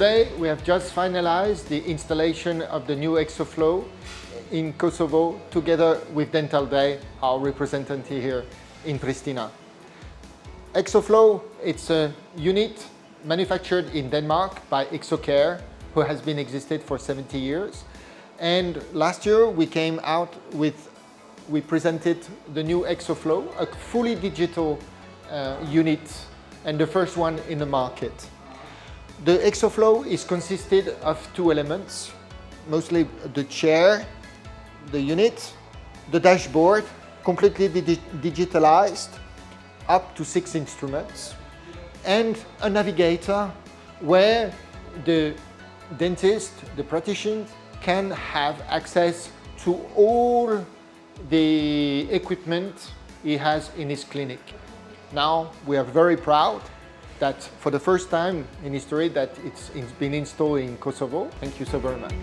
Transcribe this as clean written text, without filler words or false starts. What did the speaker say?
Today we have just finalized the installation of the new ExoFlow in Kosovo together with Dental Day, our representative here in Pristina. ExoFlow, it's a unit manufactured in Denmark by ExoCare, who has been existed for 70 years. And last year we came out we presented the new ExoFlow, a fully digital unit and the first one in the market. The ExoFlow is consisted of two elements, mostly the chair, the unit, the dashboard, completely digitalized, up to 6 instruments, and a navigator where the dentist, the practitioner, can have access to all the equipment he has in his clinic. Now we are very proud that for the first time in history that it's been installed in Kosovo. Thank you so very much.